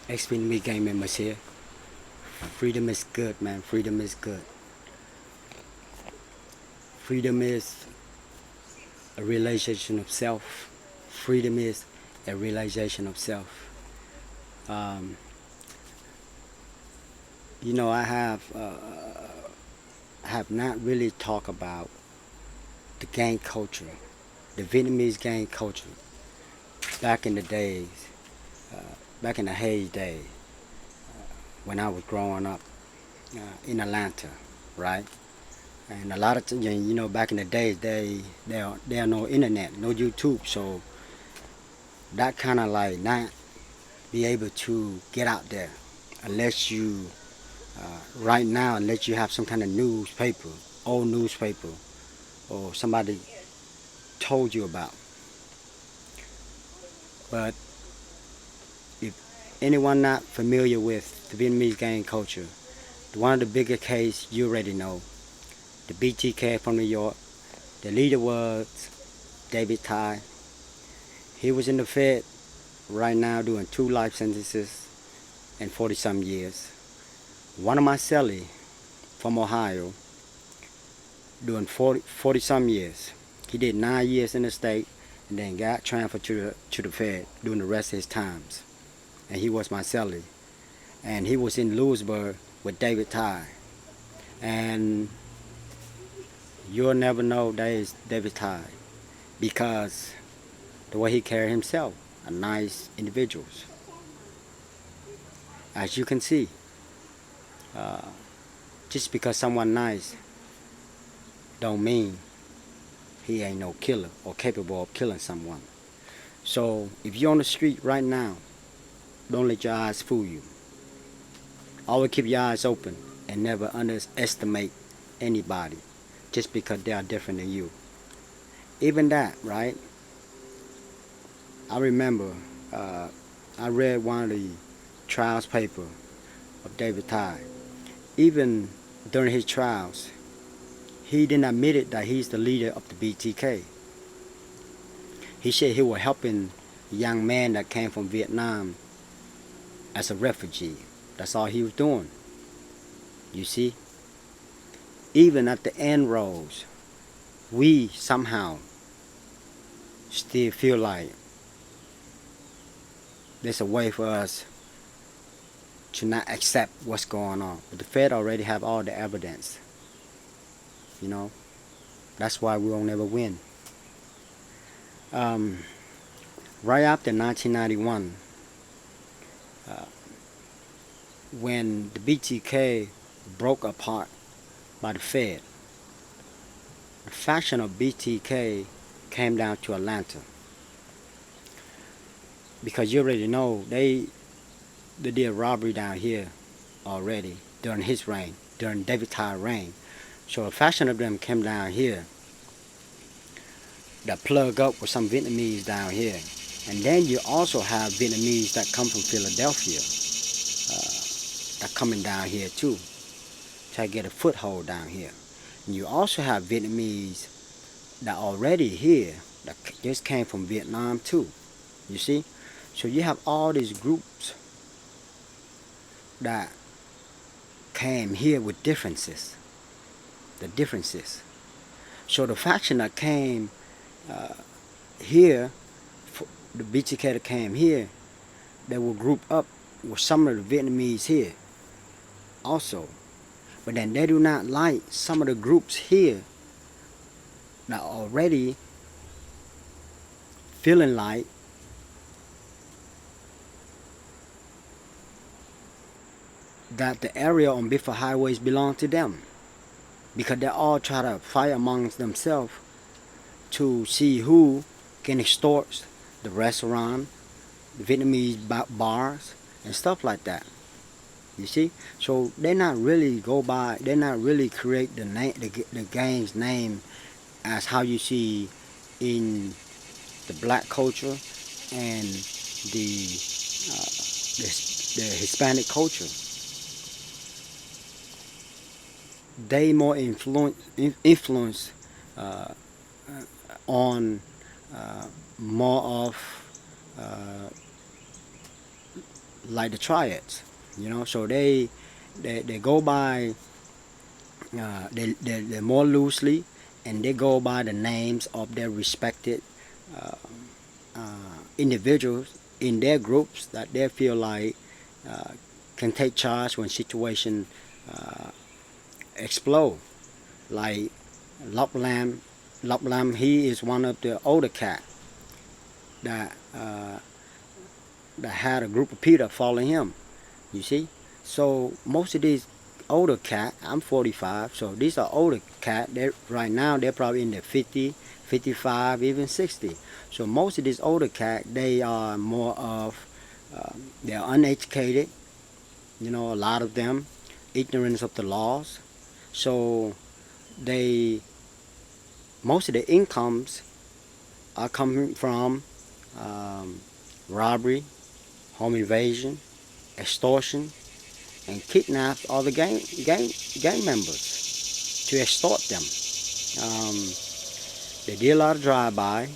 Ex-Vietnamese gang members here. Freedom is good, man. Freedom is good. Freedom is a realization of self. Freedom is a realization of self. Um, I have not really talked about the gang culture, the Vietnamese gang culture back in the days, back in the heyday when I was growing up in Atlanta, right? And a lot of back in the days, there are no internet, no YouTube, so that kind of like not be able to get out there unless you right now unless you have some kind of newspaper, old newspaper, or somebody told you about. But if anyone not familiar with the Vietnamese gang culture, one of the bigger case you already know, the BTK from New York. The leader was David Ty. He was in the Fed right now doing 2 life sentences and 40 some years. One of my cellie from Ohio doing 40 some years. He did 9 years in the state and then got transferred to the Fed doing the rest of his times. And he was my cellie. And he was in Lewisburg with David Ty. And you'll never know that is David Ty because the way he carried himself, a nice individual. As you can see, uh, just because someone nice don't mean he ain't no killer or capable of killing someone. So if you're on the street right now, don't let your eyes fool you. Always keep your eyes open and never underestimate anybody just because they are different than you. Even that, right? I remember I read one of the trials paper of David Ty. Even during his trials, he didn't admit it that he's the leader of the BTK. He said he was helping a young man that came from Vietnam as a refugee. That's all he was doing. You see? Even at the end rows, we somehow still feel like there's a way for us to not accept what's going on. But the Fed already have all the evidence. You know? That's why we won't ever win. Right after 1991, when the BTK broke apart by the Fed, the faction of BTK came down to Atlanta. Because you already know, they did robbery down here already during his reign, during David Ty's reign. So a faction of them came down here that plug up with some Vietnamese down here. And then you also have Vietnamese that come from Philadelphia that coming down here too, try to get a foothold down here. And you also have Vietnamese that already here that just came from Vietnam too. You see? So you have all these groups that came here with differences. The differences. So the faction that came here, the BTK that came here, they will group up with some of the Vietnamese here also. But then they do not like some of the groups here that already feeling like that the area on Biffle highways belong to them. Because they all try to fight amongst themselves to see who can extort the restaurant, the Vietnamese bars, and stuff like that. You see? So they not really create the name, the gang's name as how you see in the black culture and the Hispanic culture. They more influence on more of like the triads, so they go by they more loosely, and they go by the names of their respected uh, individuals in their groups that they feel like uh, can take charge when situation uh, explode. Like Lop Lamb, he is one of the older cat that that had a group of people following him. You see, so most of these older cat, I'm 45, so these are older cat. They right now they're probably in their 50, 55, even 60. So most of these older cat, they are more of they're uneducated. A lot of them ignorance of the laws. So they most of the incomes are coming from um, robbery, home invasion, extortion, and kidnap all the gang members to extort them. Um, they did a lot of drive-by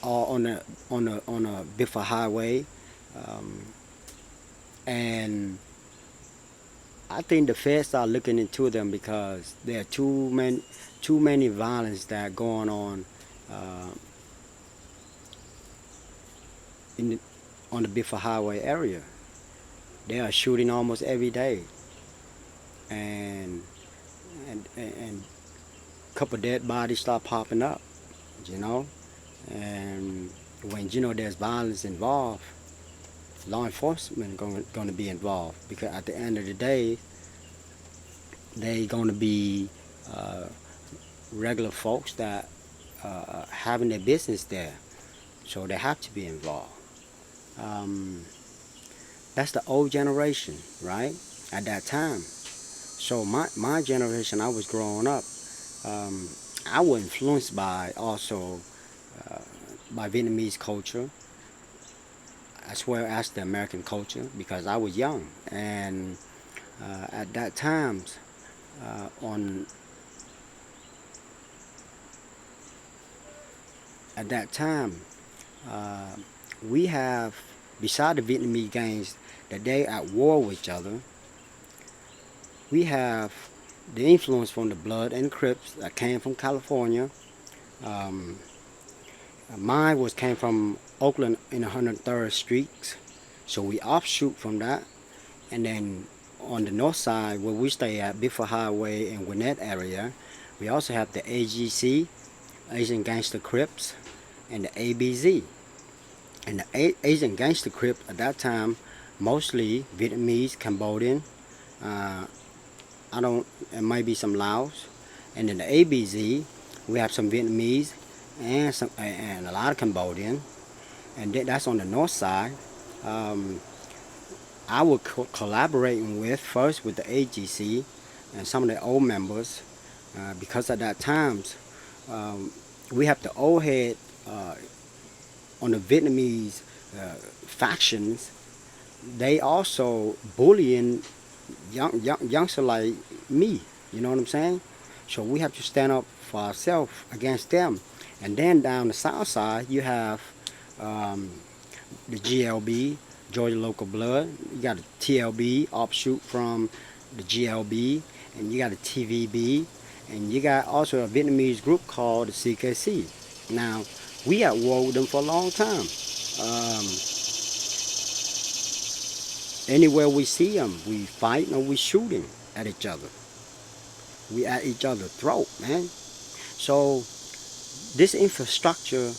on a Biffle highway, um, and I think the feds are looking into them because there are too many violence that going on uh, in the, on the Biffle highway area. They are shooting almost every day, and and a couple dead bodies start popping up, you know. And when there's violence involved, law enforcement going to be involved because at the end of the day, they going to be uh, regular folks that having their business there, so they have to be involved. Um, that's the old generation, right? At that time. So my generation, I was growing up. Um, I was influenced by also uh, by Vietnamese culture as well as the American culture because I was young, and at that time, on at that time, uh, we have beside the Vietnamese gangs that they at war with each other. We have the influence from the Blood and Crips that came from California. Um, Mine came from Oakland in 103rd Street, so we offshoot from that. And then on the north side, where we stay at Biffle Highway and Gwinnett area, we also have the AGC, Asian Gangster Crips, and the ABZ. And the Asian Gangster Crip at that time, mostly Vietnamese, Cambodian. Uh, I don't. It might be some Laos, and then the ABZ, we have some Vietnamese and a lot of Cambodian, and that's on the north side. Um, I was collaborating with first with the AGC and some of the old members because at that times um, we have the old head on the Vietnamese factions. They also bullying youngster like me. You know what I'm saying? So we have to stand up for ourselves against them. And then down the south side, you have um, the GLB, Georgia Local Blood. You got a TLB offshoot from the GLB, and you got a TVB, and you got also a Vietnamese group called the CKC. Now, we at war with them for a long time. Um, Anywhere we see them, we fighting or we shooting at each other. We at each other's throat, man. So this infrastructure,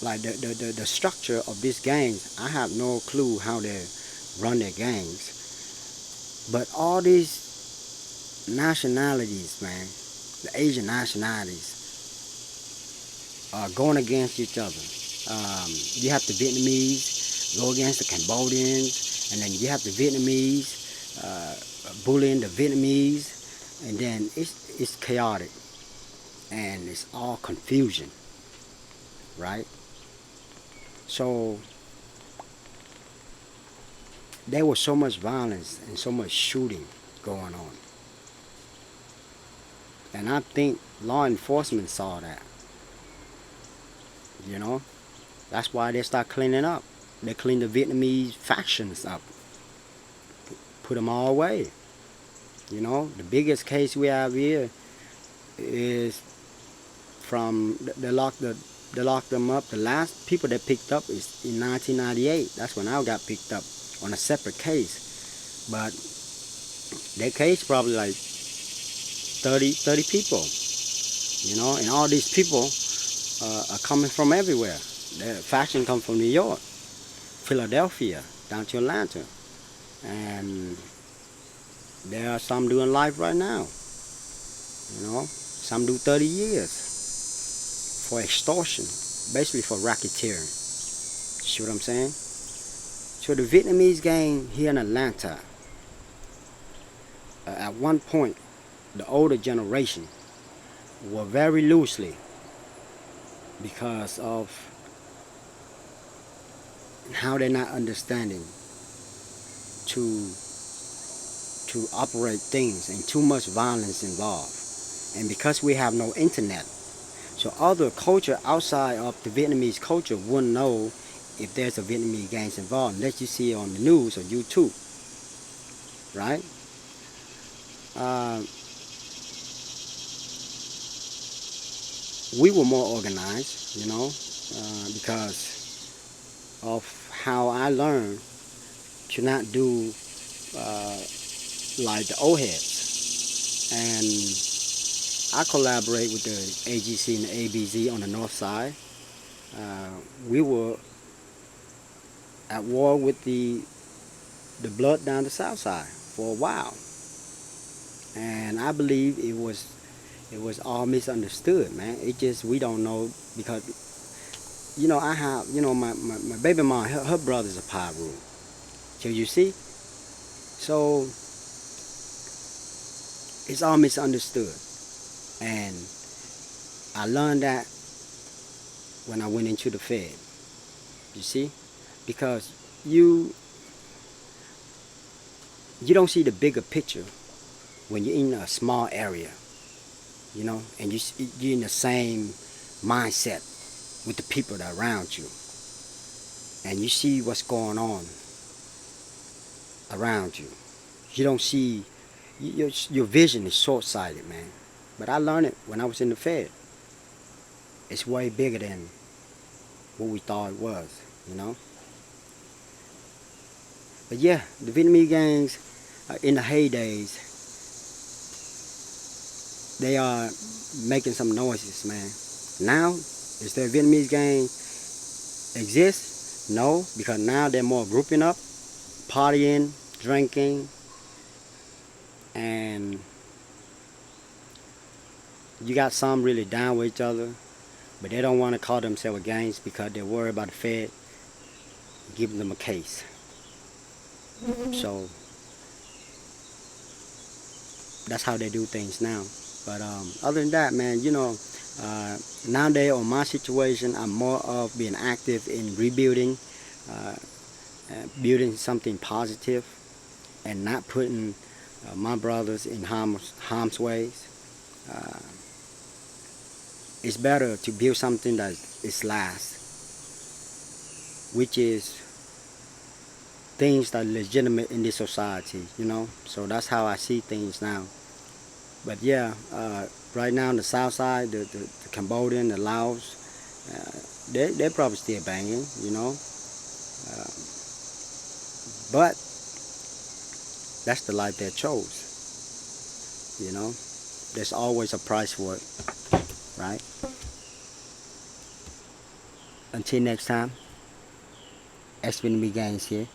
like the structure of these gangs, I have no clue how they run their gangs. But all these nationalities, man, the Asian nationalities, are going against each other. You have the Vietnamese go against the Cambodians, and then you have the Vietnamese bullying the Vietnamese, and then it's chaotic, and it's all confusion, right? So there was so much violence and so much shooting going on. And I think law enforcement saw that, you know. That's why they start cleaning up. They clean the Vietnamese factions up, put them all away. You know, the biggest case we have here is from they locked them up. The last people they picked up is in 1998. That's when I got picked up on a separate case. But that case probably like 30 people. You know, and all these people are coming from everywhere. The faction come from New York, Philadelphia, down to Atlanta, and there are some doing life right now. You know, some do 30 years for extortion, basically for racketeering. See what I'm saying? So the Vietnamese gang here in Atlanta, at one point, the older generation were very loosely because of how they're not understanding to operate things and too much violence involved. And because we have no internet, so other culture outside of the Vietnamese culture wouldn't know if there's a Vietnamese gangs involved unless you see it on the news or YouTube, right? We were more organized, you know, because of how I learned to not do like the old heads. And I collaborate with the AGC and the ABZ on the north side. We were at war with the blood down the south side for a while. And I believe it was all misunderstood, man. It just, we don't know because, you know, I have, you know, my baby mom, her brother's a Piru. So you see? So it's all misunderstood. And I learned that when I went into the Fed. You see? Because you don't see the bigger picture when you're in a small area, you know, and you're in the same mindset with the people that are around you, and you see what's going on around you. You don't see, your vision is short-sighted, man. But I learned it when I was in the Fed. It's way bigger than what we thought it was, you know. But yeah, the Vietnamese gangs in the heydays, they are making some noises, man. Now, is there a Vietnamese gang exist? No, because now they're more grouping up, partying, drinking, and you got some really down with each other, but they don't want to call themselves gangs because they're worried about the Fed giving them a case. So that's how they do things now. But other than that, man, you know, nowadays on my situation, I'm more of being active in rebuilding, building something positive, and not putting my brothers in harm's ways. It's better to build something that is last, which is things that are legitimate in this society, you know. So that's how I see things now. But yeah, right now on the south side, the Cambodian, the Laos, they're probably still banging, you know. But that's the life they chose, you know. There's always a price for it, right? Until next time, Vietnamese gangs here.